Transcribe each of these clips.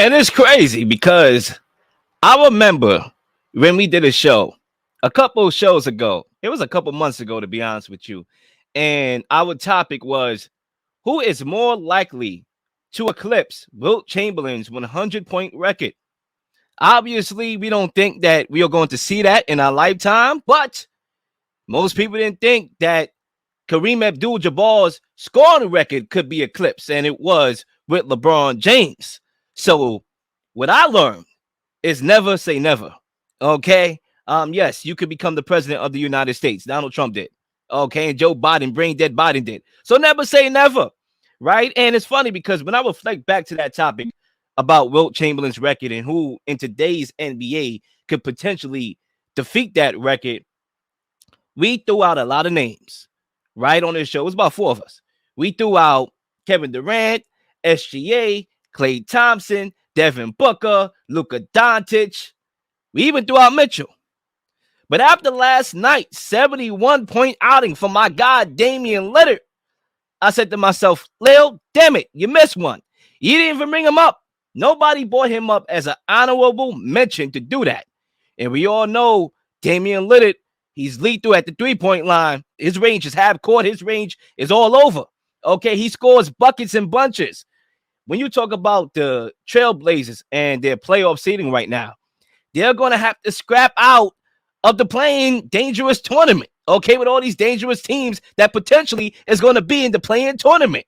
And it's crazy because I remember when we did a show a couple of shows ago. It was a couple months ago, to be honest with you. And our topic was who is more likely to eclipse Wilt Chamberlain's 100-point record? Obviously, we don't think that we are going to see that in our lifetime, but most people didn't think that Kareem Abdul-Jabbar's scoring record could be eclipsed, and it was with LeBron James. So what I learned is never say never. Okay. Yes, you could become the president of the United States. Donald Trump did. Okay, and Joe Biden, brain dead Biden did. So never say never. Right. And it's funny because when I reflect back to that topic about Wilt Chamberlain's record and who in today's NBA could potentially defeat that record, we threw out a lot of names right on this show. It was about four of us. We threw out Kevin Durant, SGA, Klay Thompson, Devin Booker, Luka Doncic. We even threw out Mitchell. But after last night's 71-point outing from my guy Damian Lillard, I said to myself, Lil, damn it, you missed one. You didn't even bring him up. Nobody brought him up as an honorable mention to do that. And we all know Damian Lillard, he's lethal at the three-point line. His range is half court. His range is all over. Okay, he scores buckets and bunches. When you talk about the Trailblazers and their playoff seeding right now, they're going to have to scrap out of the playing dangerous tournament, okay, with all these dangerous teams that potentially is going to be in the playing tournament.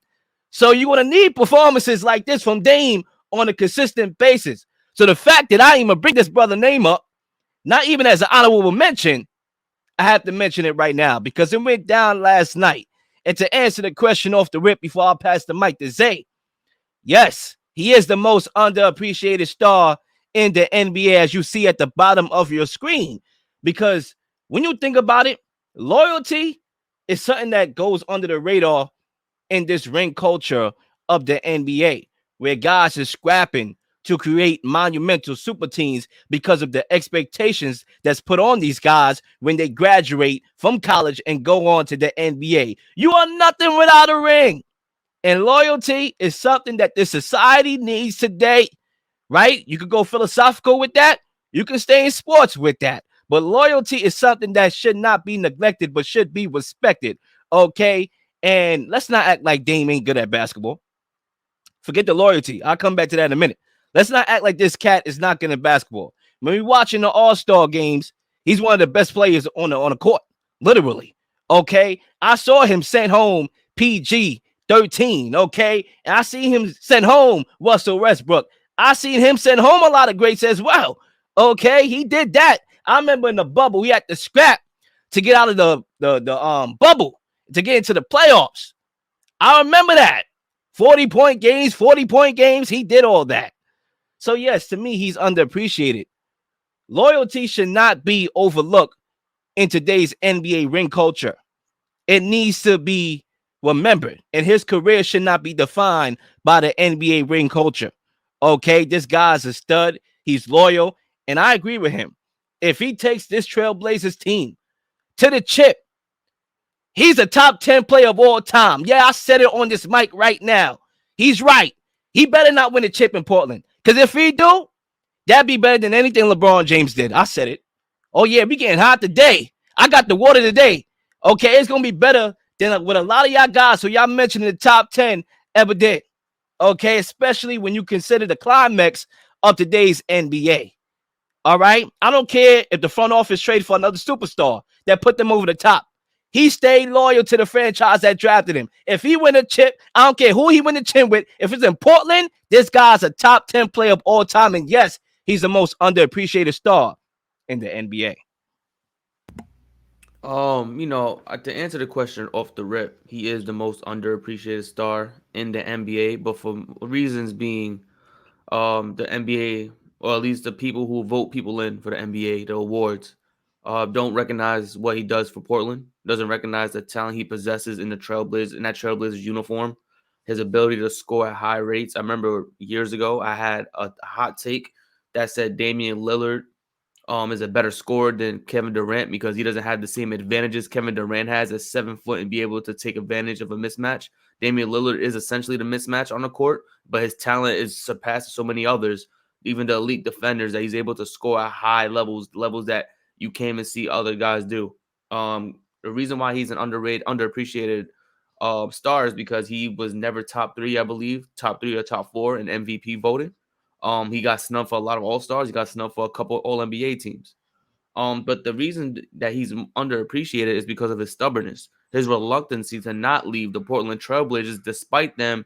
So you're going to need performances like this from Dame on a consistent basis. So the fact that I even bring this brother name up, not even as an honorable mention, I have to mention it right now because it went down last night. And to answer the question off the rip before I pass the mic to Zay, yes, he is the most underappreciated star in the NBA, as you see at the bottom of your screen. Because when you think about it, loyalty is something that goes under the radar in this ring culture of the NBA, where guys are scrapping to create monumental super teams because of the expectations that's put on these guys when they graduate from college and go on to the NBA. You are nothing without a ring. And loyalty is something that this society needs today, right? You could go philosophical with that. You can stay in sports with that. But loyalty is something that should not be neglected, but should be respected, okay? And let's not act like Dame ain't good at basketball. Forget the loyalty. I'll come back to that in a minute. Let's not act like this cat is not good at basketball. When we're watching the All-Star games, he's one of the best players on the court, literally, okay? I saw him sent home PG 13, okay? And I see him send home Russell Westbrook. I seen him send home a lot of greats as well, okay? He did that. I remember in the bubble, we had to scrap to get out of the bubble to get into the playoffs. I remember that. 40-point games, he did all that. So yes, to me, he's underappreciated. Loyalty should not be overlooked in today's NBA ring culture. It needs to be remembered, and his career should not be defined by the NBA ring culture. Okay, this guy's a stud. He's loyal, and I agree with him. If he takes this Trailblazers team to the chip, he's a top 10 player of all time. Yeah, I said it on this mic right now. He's right. He better not win a chip in Portland. Because if he do, that'd be better than anything LeBron James did. I said it. Oh, yeah, we getting hot today. I got the water today. Okay, it's going to be better than what a lot of y'all guys who y'all mentioned in the top 10 ever did. Okay, especially when you consider the climax of today's NBA. All right? I don't care if the front office traded for another superstar that put them over the top. He stayed loyal to the franchise that drafted him. If he win a chip, I don't care who he win the chip with. If it's in Portland, this guy's a top 10 player of all time. And yes, he's the most underappreciated star in the NBA. To answer the question off the rip, he is the most underappreciated star in the NBA, but for reasons being, the NBA, or at least the people who vote people in for the NBA, the awards, don't recognize what he does for Portland, doesn't recognize the talent he possesses in that Trailblazers uniform, his ability to score at high rates. I remember years ago, I had a hot take that said Damian Lillard is a better scorer than Kevin Durant because he doesn't have the same advantages Kevin Durant has at 7 foot and be able to take advantage of a mismatch. Damian Lillard is essentially the mismatch on the court, but his talent is surpassed so many others, even the elite defenders, that he's able to score at high levels that you can't even see other guys do. The reason why he's an underappreciated star is because he was never top 3, I believe, top 3 or top 4 in MVP voting. He got snubbed for a lot of All-Stars. He got snubbed for a couple All-NBA teams. But the reason that he's underappreciated is because of his stubbornness, his reluctance to not leave the Portland Trailblazers, despite them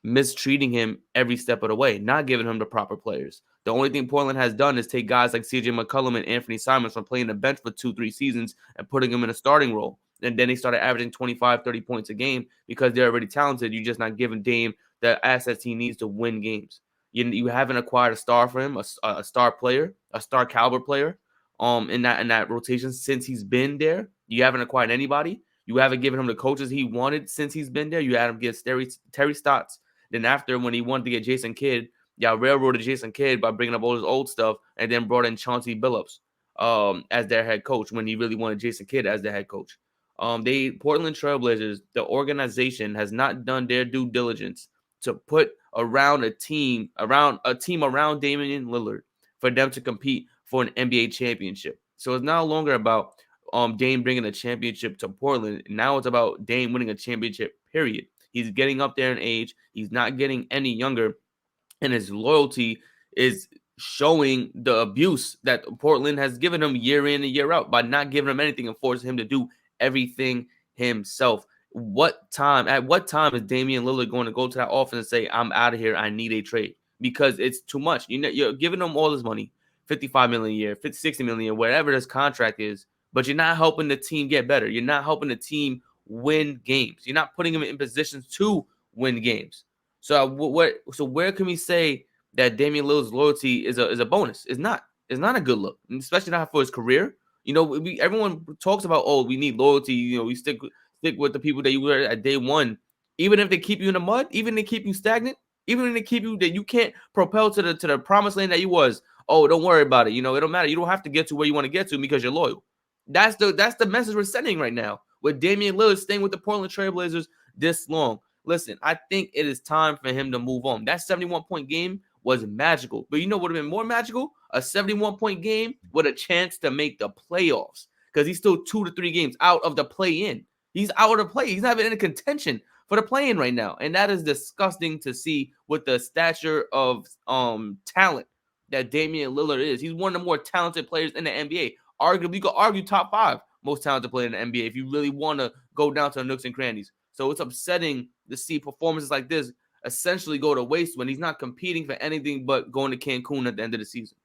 mistreating him every step of the way, not giving him the proper players. The only thing Portland has done is take guys like CJ McCollum and Anthony Simons from playing the bench for 2-3 seasons and putting them in a starting role. And then they started averaging 25, 30 points a game because they're already talented. You're just not giving Dame the assets he needs to win games. You haven't acquired a star for him, a star player, a star caliber player in that rotation since he's been there. You haven't acquired anybody. You haven't given him the coaches he wanted since he's been there. You had him get Terry Stotts. Then after, when he wanted to get Jason Kidd, y'all railroaded Jason Kidd by bringing up all his old stuff and then brought in Chauncey Billups as their head coach when he really wanted Jason Kidd as their head coach. Portland Trailblazers, the organization, has not done their due diligence to put around a team around Damian Lillard for them to compete for an NBA championship. So it's no longer about Dame bringing a championship to Portland. Now it's about Dame winning a championship, period. He's getting up there in age. He's not getting any younger. And his loyalty is showing the abuse that Portland has given him year in and year out by not giving him anything and forcing him to do everything himself. At what time is Damian Lillard going to go to that office and say, I'm out of here, I need a trade? Because it's too much. You're giving him all this money, $55 million a year, $60 million a year, whatever this contract is, but you're not helping the team get better. You're not helping the team win games. You're not putting them in positions to win games. So where can we say that Damian Lillard's loyalty is a bonus? It's not. It's not a good look, especially not for his career. Everyone talks about, oh, we need loyalty. We stick with the people that you were at day one, even if they keep you in the mud, even if they keep you stagnant, even if they keep you that you can't propel to the promised land that you was. Oh, don't worry about it. It don't matter. You don't have to get to where you want to get to because you're loyal. That's the message we're sending right now with Damian Lillard staying with the Portland Trailblazers this long. Listen, I think it is time for him to move on. That 71-point game was magical. But you know what would have been more magical? A 71-point game with a chance to make the playoffs. Because he's still 2 to 3 games out of the play-in. He's out of the play. He's not even in contention for the play-in right now. And that is disgusting to see with the stature of talent that Damian Lillard is. He's one of the more talented players in the NBA. Arguably, you could argue top 5 most talented player in the NBA if you really want to go down to the nooks and crannies. So it's upsetting to see performances like this essentially go to waste when he's not competing for anything but going to Cancun at the end of the season.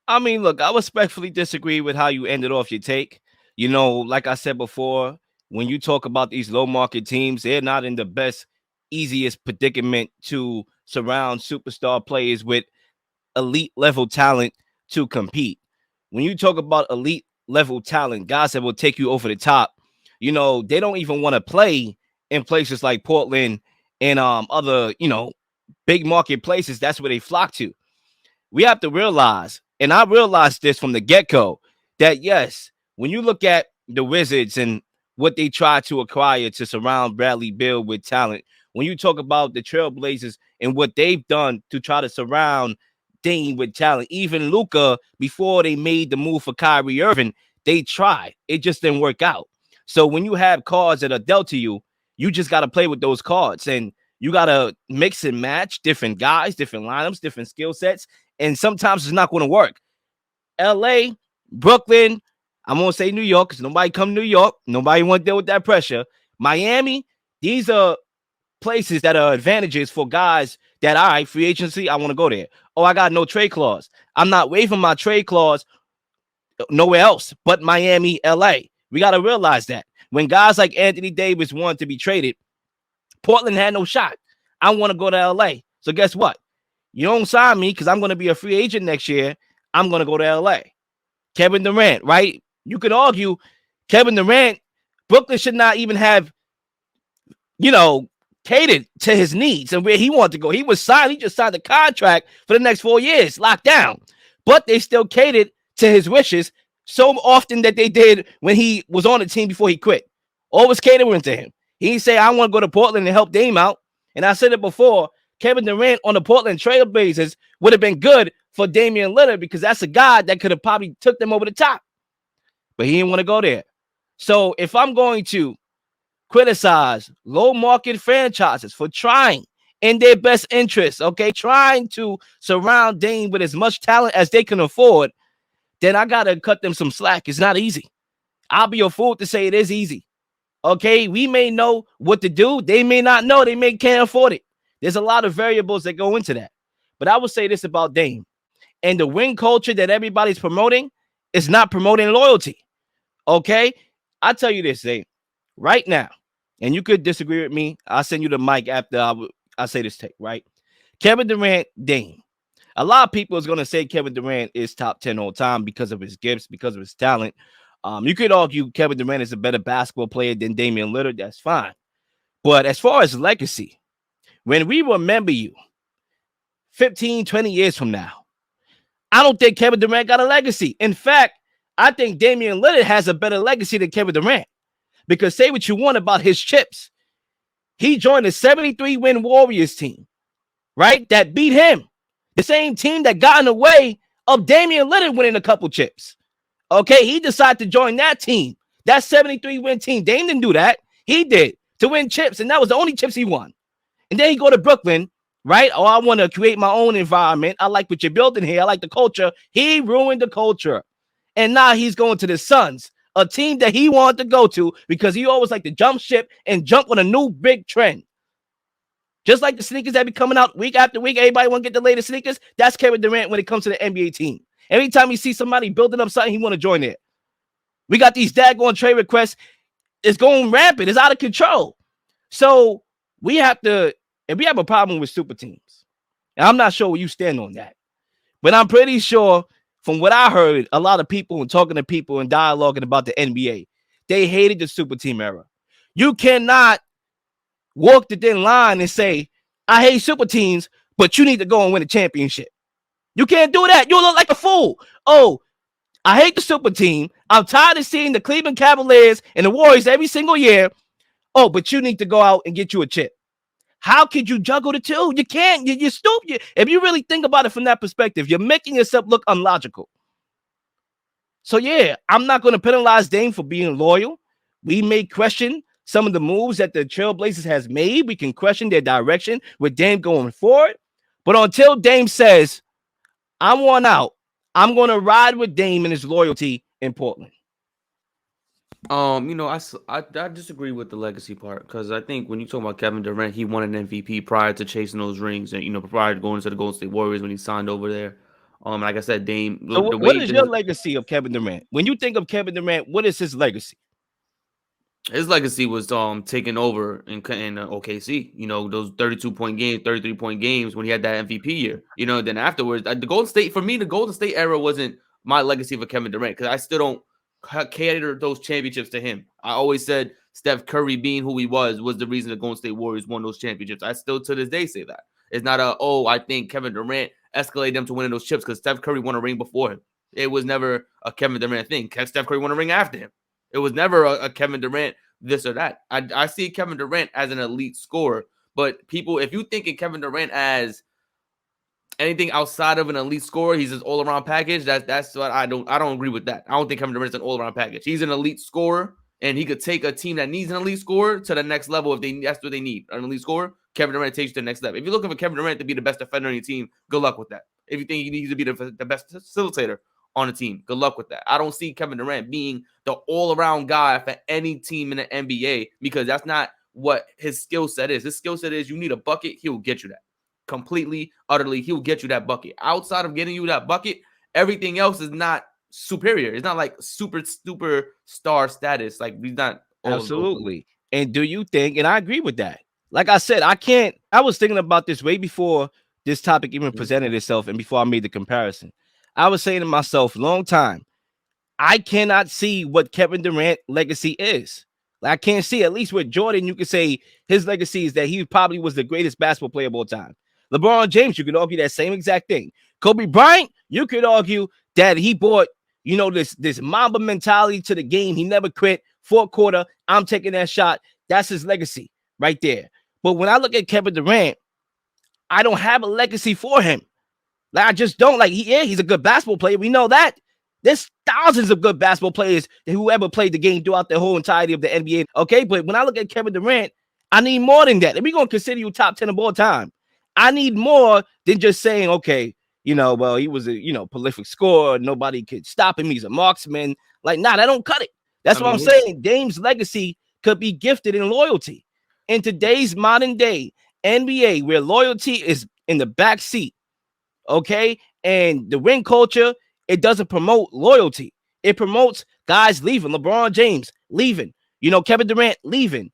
I mean, look, I respectfully disagree with how you ended off your take. Like I said before, when you talk about these low market teams, they're not in the best, easiest predicament to surround superstar players with elite level talent to compete. When you talk about elite level talent, guys that will take you over the top, they don't even want to play in places like Portland and other, big market places. That's where they flock to. We have to realize, and I realized this from the get-go, that yes, when you look at the Wizards and what they try to acquire to surround Bradley Beal with talent, when you talk about the Trailblazers and what they've done to try to surround Dame with talent, even Luka, before they made the move for Kyrie Irving, they tried. It just didn't work out. So when you have cards that are dealt to you, you just got to play with those cards, and you got to mix and match different guys, different lineups, different skill sets, and sometimes it's not going to work. LA, Brooklyn, I'm going to say New York because nobody come to New York. Nobody want to deal with that pressure. Miami, these are places that are advantages for guys that, all right, free agency, I want to go there. Oh, I got no trade clause. I'm not waiving my trade clause nowhere else but Miami, LA. We got to realize that. When guys like Anthony Davis wanted to be traded, Portland had no shot. I want to go to LA. So guess what? You don't sign me because I'm going to be a free agent next year. I'm going to go to LA. Kevin Durant, right? You could argue Kevin Durant, Brooklyn should not even have, catered to his needs and where he wanted to go. He was signed. He just signed a contract for the next 4 years, locked down. But they still catered to his wishes so often that they did when he was on the team before he quit. Always catering to him. He didn't say, I want to go to Portland and help Dame out. And I said it before, Kevin Durant on the Portland Trailblazers would have been good for Damian Lillard because that's a guy that could have probably took them over the top. But he didn't want to go there. So if I'm going to criticize low market franchises for trying in their best interest, okay, trying to surround Dame with as much talent as they can afford, then I got to cut them some slack. It's not easy. I'll be a fool to say it is easy. Okay, we may know what to do. They may not know. They may can't afford it. There's a lot of variables that go into that. But I would say this about Dame. And the win culture that everybody's promoting is not promoting loyalty. Okay? I'll tell you this, Zay. Right now, and you could disagree with me. I'll send you the mic after I say this take, right? Kevin Durant, Dame. A lot of people is going to say Kevin Durant is top 10 all time because of his gifts, because of his talent. You could argue Kevin Durant is a better basketball player than Damian Lillard. That's fine. But as far as legacy, when we remember you 15, 20 years from now, I don't think Kevin Durant got a legacy. In fact, I think Damian Lillard has a better legacy than Kevin Durant. Because say what you want about his chips. He joined the 73-win Warriors team, right? That beat him. The same team that got in the way of Damian Lillard winning a couple chips. Okay, he decided to join that team. That 73-win team. Dame didn't do that. He did to win chips, and that was the only chips he won. And then he go to Brooklyn, right? Oh, I want to create my own environment. I like what you're building here. I like the culture. He ruined the culture. And now he's going to the Suns, a team that he wanted to go to because he always liked to jump ship and jump on a new big trend. Just like the sneakers that be coming out week after week, everybody want to get the latest sneakers. That's Kevin Durant when it comes to the NBA team. Every time you see somebody building up something, he want to join it. We got these daggone trade requests. It's going rampant. It's out of control. So we have to, and we have a problem with super teams. And I'm not sure where you stand on that. But I'm pretty sure from what I heard, a lot of people and talking to people and dialoguing about the NBA, they hated the super team era. You cannot walk the thin line and say, I hate super teams, but you need to go and win a championship. You can't do that. You look like a fool. Oh, I hate the super team. I'm tired of seeing the Cleveland Cavaliers and the Warriors every single year. Oh, but you need to go out and get you a chip. How could you juggle the two? You can't. You're stupid. If you really think about it from that perspective, you're making yourself look unlogical. So, yeah, I'm not going to penalize Dame for being loyal. We may question some of the moves that the Trailblazers has made. We can question their direction with Dame going forward. But until Dame says, I want out, I'm going to ride with Dame and his loyalty in Portland. I disagree with the legacy part because I think when you talk about Kevin Durant, he won an MVP prior to chasing those rings and prior to going to the Golden State Warriors when he signed over there. Like I said, Dame. So what is your legacy of Kevin Durant? When you think of Kevin Durant, what is his legacy? His legacy was taking over in OKC. Those 32-point games, 33-point games when he had that MVP year. Then afterwards, the Golden State era wasn't my legacy for Kevin Durant because I still don't cater those championships to him. I always said Steph Curry being who he was the reason the Golden State Warriors won those championships. I still to this day say that. It's not I think Kevin Durant escalated them to winning those chips because Steph Curry won a ring before him. It was never a Kevin Durant thing. Steph Curry won a ring after him. It was never a Kevin Durant this or that. I see Kevin Durant as an elite scorer, but people, if you think of Kevin Durant as anything outside of an elite scorer, he's an all-around package. That's what I don't agree with that. I don't think Kevin Durant's an all-around package. He's an elite scorer, and he could take a team that needs an elite scorer to the next level if that's what they need. An elite scorer, Kevin Durant takes you to the next level. If you're looking for Kevin Durant to be the best defender on your team, good luck with that. If you think he needs to be the best facilitator on a team, good luck with that. I don't see Kevin Durant being the all-around guy for any team in the NBA because that's not what his skill set is. His skill set is you need a bucket, he'll get you that. Completely, utterly, he'll get you that bucket. Outside of getting you that bucket, everything else is not superior. It's not like super star status. Like he's not. Absolutely. And do you think, and I agree with that. Like I said, I was thinking about this way before this topic even presented itself and before I made the comparison. I was saying to myself, long time, I cannot see what Kevin Durant legacy is. Like, I can't see, at least with Jordan, you could say his legacy is that he probably was the greatest basketball player of all time. LeBron James, you could argue that same exact thing. Kobe Bryant, you could argue that he brought, this Mamba mentality to the game. He never quit. Fourth quarter, I'm taking that shot. That's his legacy right there. But when I look at Kevin Durant, I don't have a legacy for him. Like, I just don't. Like, he's a good basketball player. We know that. There's thousands of good basketball players who ever played the game throughout the whole entirety of the NBA. Okay, but when I look at Kevin Durant, I need more than that. If we're going to consider you top 10 of all time, I need more than just saying, okay, well, he was a, prolific scorer. Nobody could stop him. He's a marksman. Like, nah, that don't cut it. That's what I'm saying. Dame's legacy could be gifted in loyalty. In today's modern day NBA, where loyalty is in the back seat, okay, and the ring culture, it doesn't promote loyalty. It promotes guys leaving. LeBron James leaving. Kevin Durant leaving.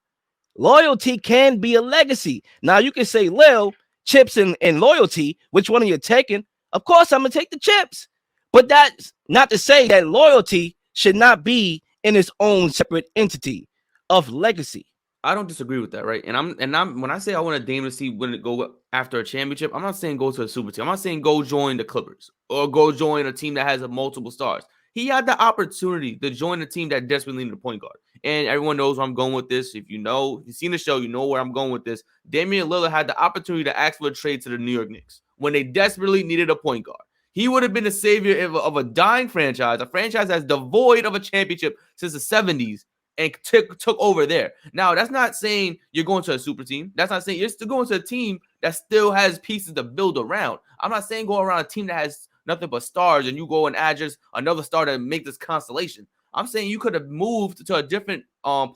Loyalty can be a legacy. Now, you can say, Lil, chips and loyalty, which one are you taking? Of course, I'm going to take the chips. But that's not to say that loyalty should not be in its own separate entity of legacy. I don't disagree with that, right? And I'm when I say I want a Dame to see when it go after a championship, I'm not saying go to a super team. I'm not saying go join the Clippers or go join a team that has multiple stars. He had the opportunity to join a team that desperately needed a point guard. And everyone knows where I'm going with this. If you've seen the show, you know where I'm going with this. Damian Lillard had the opportunity to ask for a trade to the New York Knicks when they desperately needed a point guard. He would have been the savior of a dying franchise, a franchise that's devoid of a championship since the 70s. And took over there. Now, that's not saying you're going to a super team. That's not saying you're still going to a team that still has pieces to build around. I'm not saying go around a team that has nothing but stars and you go and add just another star to make this constellation. I'm saying you could have moved to a different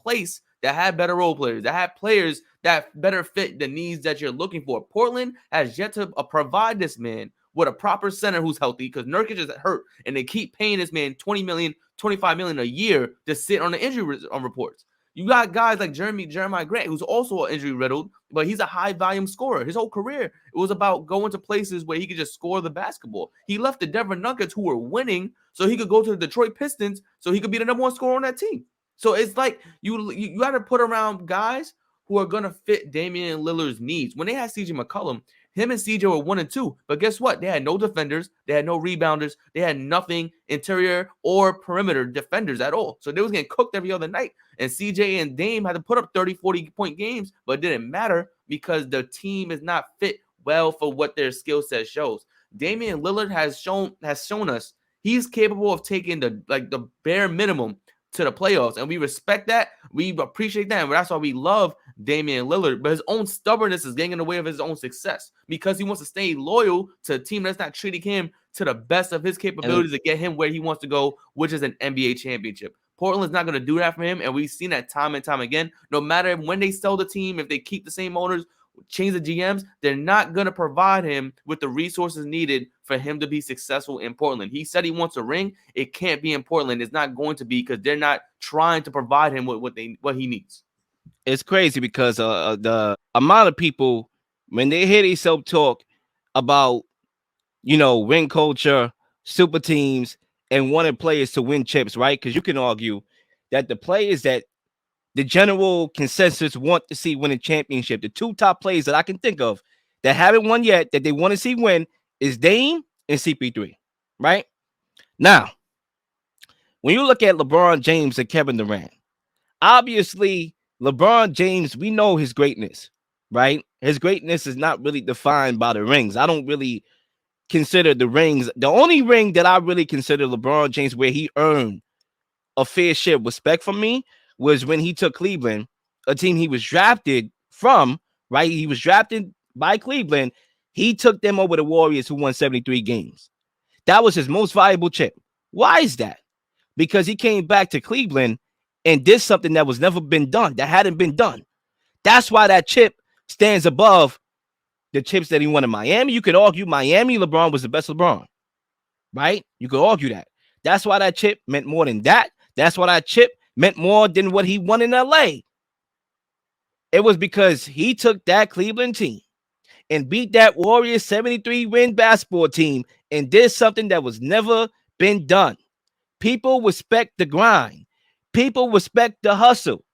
place that had better role players, that had players that better fit the needs that you're looking for. Portland has yet to provide this man with a proper center who's healthy because Nurkic is hurt and they keep paying this man $20 million, $25 million a year to sit on the injury reports. You got guys like Jeremiah Grant, who's also injury riddled, but he's a high volume scorer. His whole career, it was about going to places where he could just score the basketball. He left the Denver Nuggets, who were winning, so he could go to the Detroit Pistons, so he could be the number one scorer on that team. So it's like you got to put around guys who are going to fit Damian Lillard's needs. When they had CJ McCollum, him and CJ were 1 and 2, but guess what? They had no defenders, they had no rebounders, they had nothing interior or perimeter defenders at all. So they was getting cooked every other night. And CJ and Dame had to put up 30, 40-point games, but it didn't matter because the team is not fit well for what their skill set shows. Damian Lillard has shown us he's capable of taking the bare minimum to the playoffs, and we respect that. We appreciate that, and that's why we love Damian Lillard. But his own stubbornness is getting in the way of his own success because he wants to stay loyal to a team that's not treating him to the best of his capabilities to get him where he wants to go, which is an NBA championship. Portland's not going to do that for him, and we've seen that time and time again. No matter when they sell the team, if they keep the same owners, change the GMs, they're not going to provide him with the resources needed for him to be successful in Portland. He said he wants a ring. It can't be in Portland. It's not going to be because they're not trying to provide him with what he needs. It's crazy because the amount of people, when they hear these self-talk about, ring culture, super teams, and wanting players to win chips, right? Because you can argue that the players that the general consensus want to see win a championship, the two top players that I can think of that haven't won yet, that they want to see win, is Dame and CP3, right? Now, when you look at LeBron James and Kevin Durant, obviously, LeBron James, we know his greatness, right? His greatness is not really defined by the rings. I don't really consider the rings. The only ring that I really consider LeBron James where he earned a fair share of respect from me was when he took Cleveland, a team he was drafted from, right? He was drafted by Cleveland. He took them over the Warriors, who won 73 games. That was his most valuable chip. Why is that? Because he came back to Cleveland and did something that was never been done, that hadn't been done. That's why that chip stands above the chips that he won in Miami. You could argue Miami LeBron was the best LeBron, right? You could argue that. That's why that chip meant more than that. That's why that chip meant more than what he won in LA. It was because he took that Cleveland team and beat that Warriors 73-win basketball team and did something that was never been done. People respect the grind. People respect the hustle.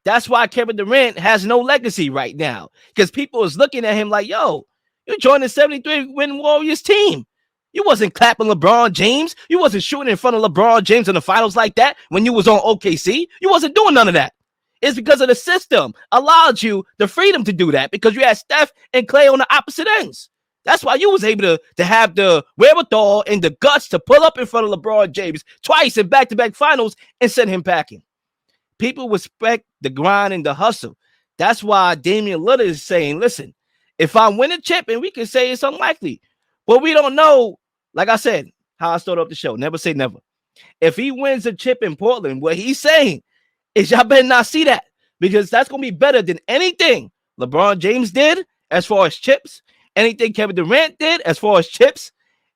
That's why Kevin Durant has no legacy right now, because people is looking at him like, yo, you joined the 73-win Warriors team. You wasn't clapping LeBron James. You wasn't shooting in front of LeBron James in the finals like that when you was on OKC. You wasn't doing none of that. It's because of the system allowed you the freedom to do that because you had Steph and Clay on the opposite ends. That's why you was able to have the wherewithal and the guts to pull up in front of LeBron James twice in back-to-back finals and send him packing. People respect the grind and the hustle. That's why Damian Lillard is saying, listen, if I win a chip, and we can say it's unlikely, but we don't know, like I said, how I started off the show, never say never. If he wins a chip in Portland, what he's saying is y'all better not see that because that's going to be better than anything LeBron James did as far as chips, anything Kevin Durant did as far as chips,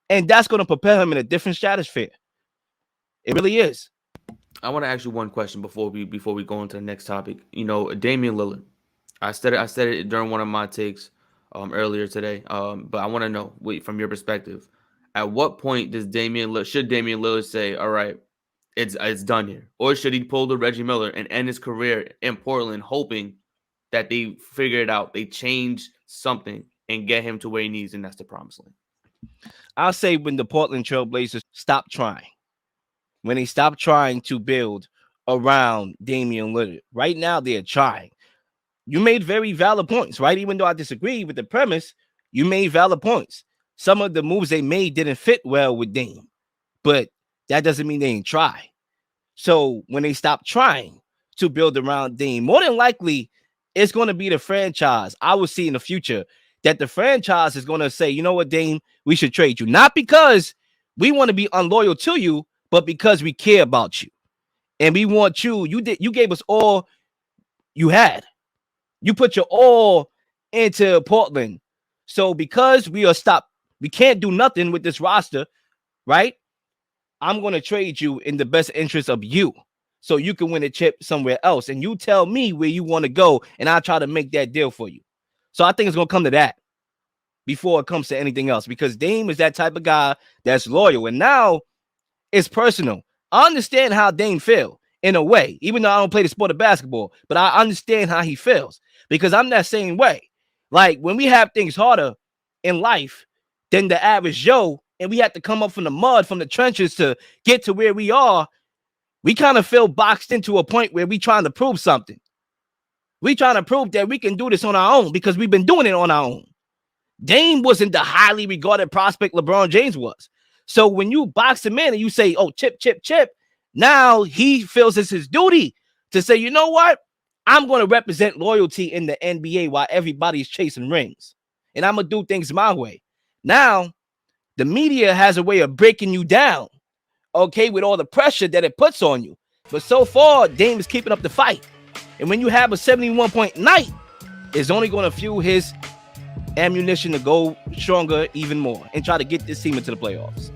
and that's going to propel him in a different stratosphere. It really is. I want to ask you one question before we go into the next topic. You know, Damian Lillard. I said it during one of my takes earlier today. But I want to know, from your perspective, at what point should Damian Lillard say, "All right, it's done here," or should he pull the Reggie Miller and end his career in Portland, hoping that they figure it out, they change something, and get him to where he needs, and that's the promised land? I'll say when the Portland Trailblazers stop trying. When they stop trying to build around Damian Lillard. Right now, they're trying. You made very valid points, right? Even though I disagree with the premise, you made valid points. Some of the moves they made didn't fit well with Dame, but that doesn't mean they ain't try. So when they stop trying to build around Dame, more than likely, it's going to be the franchise. I will see in the future that the franchise is going to say, you know what, Dame, we should trade you. Not because we want to be unloyal to you, but because we care about you. And we want you. You gave us all you had. You put your all into Portland. So because we can't do nothing with this roster, right? I'm going to trade you in the best interest of you so you can win a chip somewhere else. And you tell me where you want to go, and I'll try to make that deal for you. So I think it's going to come to that before it comes to anything else because Dame is that type of guy that's loyal. And now it's personal. I understand how Dame feels in a way, even though I don't play the sport of basketball, but I understand how he feels because I'm that same way. Like when we have things harder in life than the average Joe, and we have to come up from the mud, from the trenches to get to where we are, we kind of feel boxed into a point where we trying to prove something. We trying to prove that we can do this on our own because we've been doing it on our own. Dame wasn't the highly regarded prospect LeBron James was. So when you box him in and you say, oh, chip, now he feels it's his duty to say, you know what? I'm going to represent loyalty in the NBA while everybody's chasing rings. And I'm going to do things my way. Now, the media has a way of breaking you down, okay, with all the pressure that it puts on you. But so far, Dame is keeping up the fight. And when you have a 71-point night, it's only going to fuel his ammunition to go stronger even more and try to get this team into the playoffs.